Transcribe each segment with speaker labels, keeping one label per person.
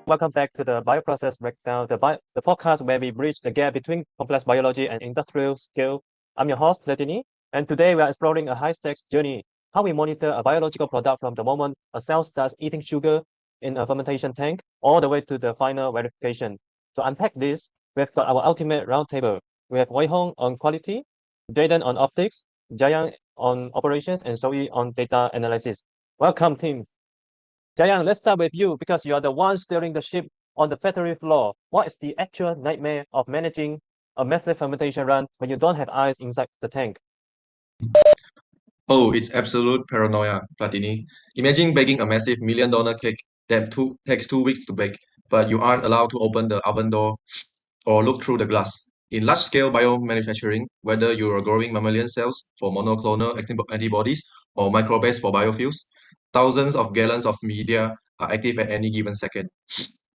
Speaker 1: welcome back to the Bioprocess Breakdown, the podcast where we bridge the gap between complex biology and industrial scale. I'm your host, Platini, and today we are exploring a high-stakes journey, how we monitor a biological product from the moment a cell starts eating sugar in a fermentation tank all the way to the final verification. To unpack this, we've got our ultimate roundtable. We have Wei Hong on quality, Jayden on optics, Jia Yang on operations, and Shou Yi on data analysis. Welcome, team. Jayang, let's start with you because you are the one steering the ship on the factory floor. What is the actual nightmare of managing a massive fermentation run when you don't have ice inside the tank?
Speaker 2: Oh, it's absolute paranoia, Platini. Imagine baking a massive $1 million cake that takes 2 weeks to bake, but you aren't allowed to open the oven door or look through the glass. In large-scale biomanufacturing, whether you are growing mammalian cells for monoclonal antibodies or microbes for biofuels, thousands of gallons of media are active at any given second.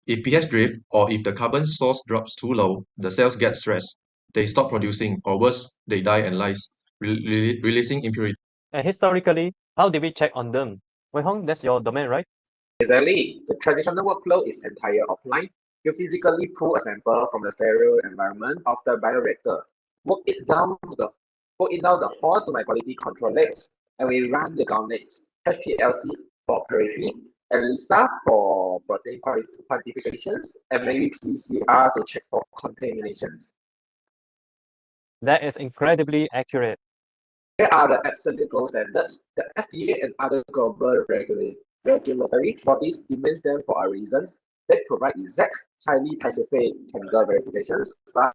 Speaker 2: If pH drift or if the carbon source drops too low, the cells get stressed. They stop producing, or worse, they die and lyse, releasing impurities.
Speaker 1: And historically, how did we check on them? Wei Hong, that's your domain, right?
Speaker 3: Exactly. The traditional workflow is entirely offline. You physically pull a sample from the sterile environment of the bioreactor, work it down the hall to my quality control labs, and we run the gauntlets, HPLC for purity, ELISA for protein quantifications, and maybe PCR to check for contaminations.
Speaker 1: That is incredibly accurate.
Speaker 3: Here are the absolute gold standards. The FDA and other global regulatory bodies demand them for a reason. They provide exact, highly specific chemical verifications, but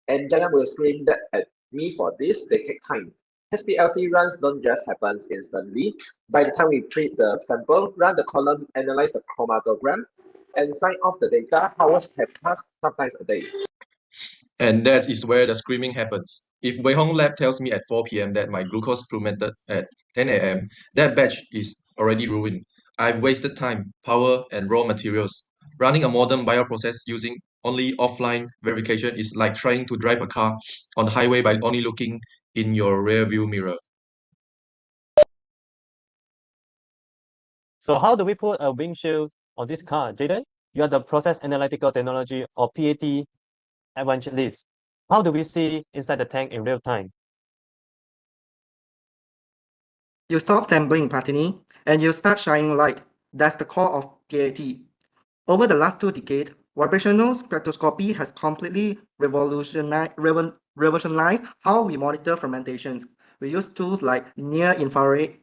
Speaker 3: and Giant will scream that at me for this, they take time. SPLC runs don't just happen instantly. By the time we treat the sample, run the column, analyze the chromatogram, and sign off the data, hours have passed, sometimes a day.
Speaker 2: And that is where the screaming happens. If Wei Hong Lab tells me at 4 p.m. that my glucose plummeted at 10 a.m., that batch is already ruined. I've wasted time, power, and raw materials. Running a modern bioprocess using only offline verification is like trying to drive a car on the highway by only looking in your rear view mirror.
Speaker 1: So how do we put a windshield on this car? Jayden, you are the Process Analytical Technology or PAT evangelist. How do we see inside the tank in real time?
Speaker 4: You stop sampling, Platini, and you start shining light. That's the core of PAT. Over the last 2 decades, vibrational spectroscopy has completely revolutionized how we monitor fermentations. We use tools like near-infrared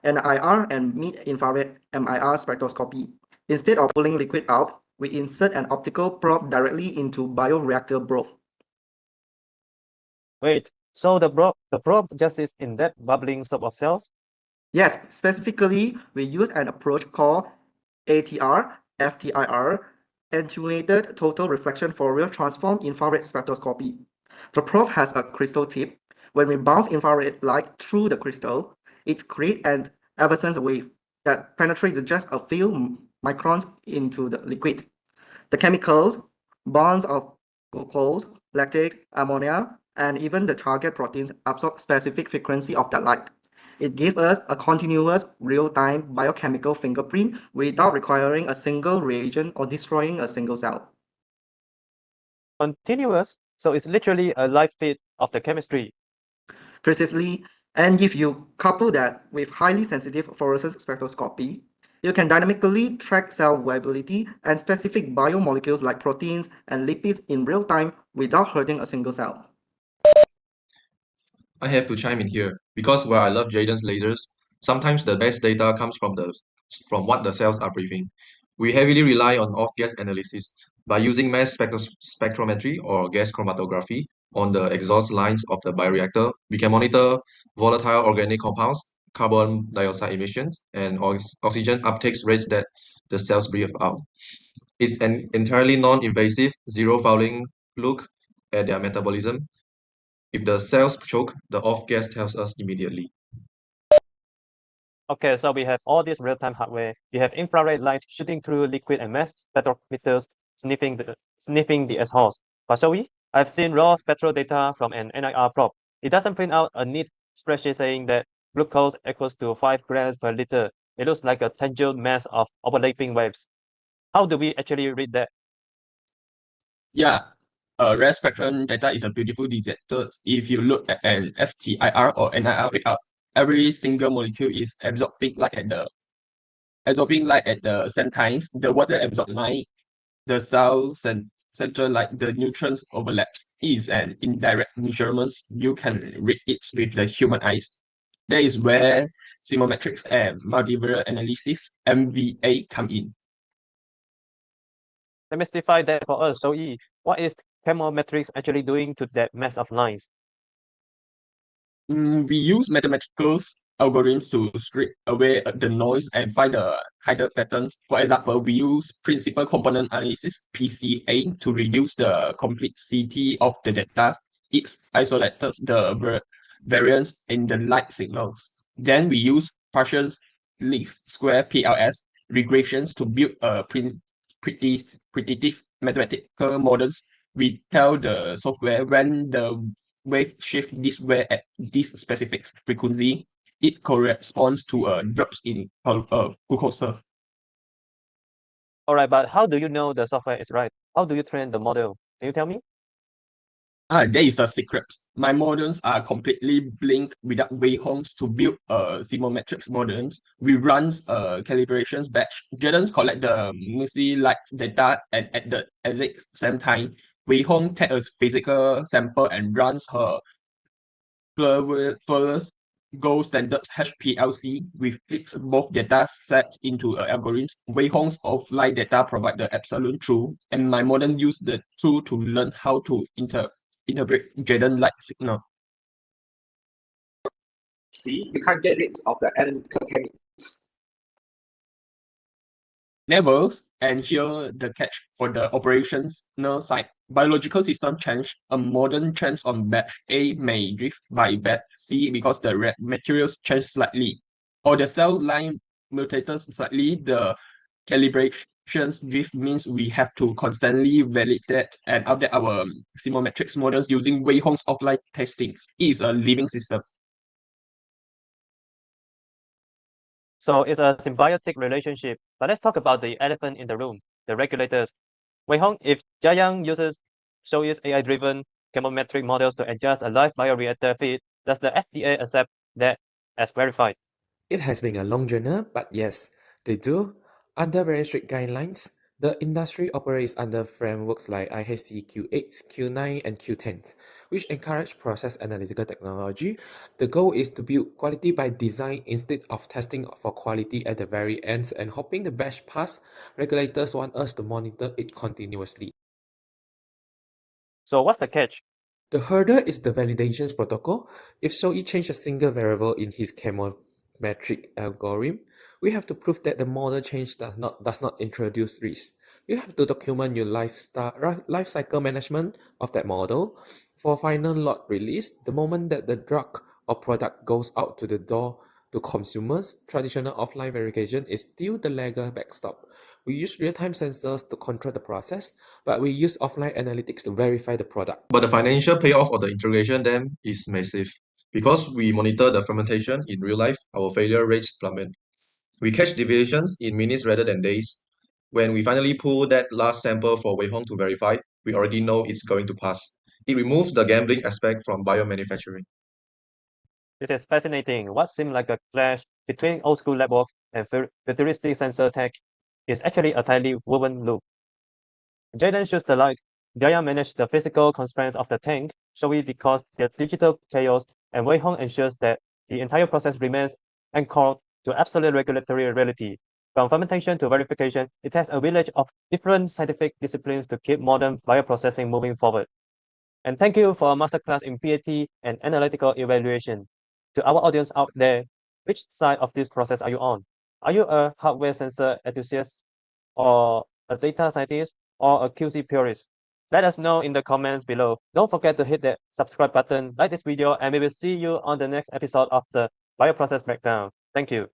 Speaker 4: NIR and mid-infrared MIR spectroscopy. Instead of pulling liquid out, we insert an optical probe directly into bioreactor broth.
Speaker 1: Wait, so the probe just sits in that bubbling soup of cells?
Speaker 4: Yes, specifically, we use an approach called ATR, FTIR, attenuated total reflection Fourier transform infrared spectroscopy. The probe has a crystal tip. When we bounce infrared light through the crystal, it creates an evanescence wave that penetrates just a few microns into the liquid. The chemicals, bonds of glucose, lactate, ammonia, and even the target proteins absorb specific frequency of that light. It gives us a continuous, real-time biochemical fingerprint without requiring a single reagent or destroying a single cell.
Speaker 1: Continuous, so it's literally a live feed of the chemistry.
Speaker 4: Precisely, and if you couple that with highly sensitive fluorescence spectroscopy, you can dynamically track cell viability and specific biomolecules like proteins and lipids in real time without hurting a single cell.
Speaker 2: I have to chime in here because while I love Jayden's lasers, sometimes the best data comes from what the cells are breathing. We heavily rely on off-gas analysis by using mass spectrometry or gas chromatography on the exhaust lines of the bioreactor. We can monitor volatile organic compounds, carbon dioxide emissions, and oxygen uptake rates that the cells breathe out. It's an entirely non-invasive, zero-fouling look at their metabolism. If the cells choke, the off gas tells us immediately.
Speaker 1: Okay, so we have all this real-time hardware. We have infrared light shooting through liquid and mass spectrometers sniffing the exhaust. But shall we? I've seen raw spectral data from an NIR probe. It doesn't print out a neat spreadsheet saying that glucose equals to 5 grams per liter. It looks like a tangled mess of overlapping waves. How do we actually read that?
Speaker 5: Yeah, rare spectrum data is a beautiful detector. If you look at an FTIR or NIR readout, every single molecule is absorbing light at the same times. The water absorbs light, the cells and center light, the neutrons overlaps. Is an indirect measurement. You can read it with the human eyes. That is where chemometrics and multivariate analysis (MVA) come in.
Speaker 1: Demystify that for us, Shou Yi. What is chemometrics actually doing to that mess of lines?
Speaker 5: We use mathematical algorithms to strip away the noise and find the hidden patterns. For example, we use principal component analysis (PCA) to reduce the complexity of the data. It isolates the variance in the light signals. Then we use partial least square (PLS) regressions to build a predictive mathematical models. We tell the software when the wave shift this way at this specific frequency, it corresponds to a drops in glucose.
Speaker 1: All right, but how do you know the software is right? How do you train the model? Can you tell me?
Speaker 5: There is the secret. My models are completely blinked without Wei Hong's to build chemometrics models. We run a calibrations batch. Jayden collect the messy light data and at the exact same time, Wei Hong takes a physical sample and runs her Flawless gold standard HPLC. We fix both data sets into algorithms. Wei Hong's offline data provide the absolute truth, and my model use the truth to learn how to interpret Jayden-like signal.
Speaker 3: See, you can't get rid of the analytical chemicals.
Speaker 5: Never, and here the catch for the operational side. Biological system change. A modern trends on batch A may drift by batch C because the materials change slightly, or the cell line mutated slightly. The calibrations drift means we have to constantly validate and update our chemometrics models using Wei Hong's offline testing. It is a living system.
Speaker 1: So it's a symbiotic relationship. But let's talk about the elephant in the room, the regulators. Wei Hong, if Jia Yang uses Shou Yi's AI-driven chemometric models to adjust a live bioreactor feed, does the FDA accept that as verified?
Speaker 6: It has been a long journey, but yes, they do. Under very strict guidelines, the industry operates under frameworks like IHC Q8, Q9, and Q10, which encourage process analytical technology. The goal is to build quality by design instead of testing for quality at the very end and hoping the batch pass. Regulators want us to monitor it continuously.
Speaker 1: So what's the catch?
Speaker 6: The hurdle is the validations protocol. If Shou Yi changed a single variable in his chemometric algorithm, we have to prove that the model change does not introduce risk. You have to document your life cycle management of that model. For final lot release, the moment that the drug or product goes out to the door to consumers, traditional offline verification is still the legal backstop. We use real-time sensors to control the process, but we use offline analytics to verify the product.
Speaker 2: But the financial payoff of the integration then is massive. Because we monitor the fermentation in real life, our failure rates plummet. We catch deviations in minutes rather than days. When we finally pull that last sample for Wei Hong to verify, we already know it's going to pass. It removes the gambling aspect from biomanufacturing.
Speaker 1: This is fascinating. What seemed like a clash between old school lab work and futuristic sensor tech is actually a tightly woven loop. Jayden shoots the light, Jia manages the physical constraints of the tank, Shou Yi decodes the digital chaos, and Wei Hong ensures that the entire process remains anchored to absolute regulatory reality. From fermentation to verification, it takes a village of different scientific disciplines to keep modern bioprocessing moving forward. And thank you for a masterclass in PAT and analytical evaluation. To our audience out there, which side of this process are you on? Are you a hardware sensor enthusiast, or a data scientist, or a QC purist? Let us know in the comments below. Don't forget to hit that subscribe button, like this video, and we will see you on the next episode of the Bioprocess Breakdown. Thank you.